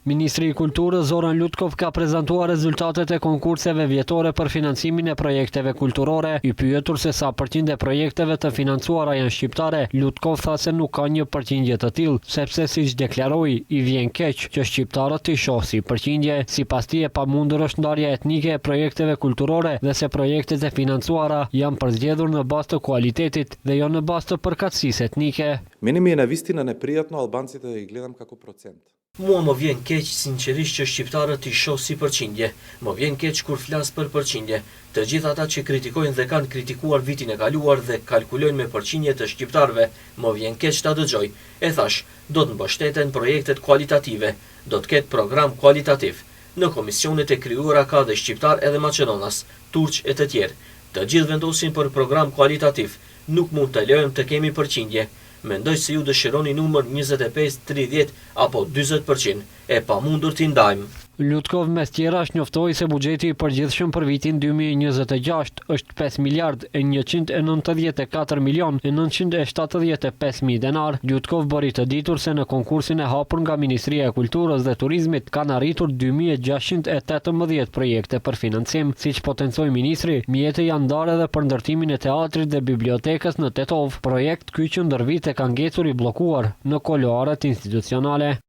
Ministri i Kulturës Zoran Lutkov ka prezantuar rezultatet e konkurseve vjetore për financimin e projekteve kulturore. I pyetur se sa përqind e projekteve të financuara janë shqiptare, Lutkov tha se nuk ka një përqindje të tillë, sepse siç deklaroi, i vjen keq që shqiptarët të shohin si përqindje. Sipas tij, e pamundur është ndarja etnike e projekteve kulturore dhe se projektet e financuara janë përzgjedhur në bazë të kualitetit dhe jo në bazë të përkatësisë etnike. Meni mi je navistina neprijatno Albancите da ih gledam kako procent. Mua më vjen keq sinqerisht që shqiptarët i shoh si përqindje. Më vjen keq kur flas për përqindje. Të gjithë ata që kritikojnë dhe kanë kritikuar vitin e kaluar dhe kalkulojnë me përqindje të shqiptarëve, më vjen keq ta dëgjoj. E thash, do të mbështeten projektet kualitative, do të ketë program kualitativ. Në komisionet e krijuara ka dhe shqiptar edhe maqedonas, turq e të tjerë. Të gjithë vendosin për program kualitativ. Nuk mund të lejojmë të kemi përqindje. Mendoj se ju dëshironi numër 25, 30 apo 40%, e pamundur t'i ndajmë. Lutkov mes tjerash njoftoi se buxheti i përgjithshëm për vitin 2026 është 5 miliard e 194 milion e 975 mijë denar. Lutkov bëri të ditur se në konkursin e hapur nga Ministria e Kulturës dhe Turizmit kanë arritur 2618 projekte për financim. Siç potencoi ministri, mjete janë ndarë edhe për ndërtimin e teatrit dhe bibliotekës në Tetov, projekt ky që ndër vite ka ngecur i bllokuar në koloaret institucionale.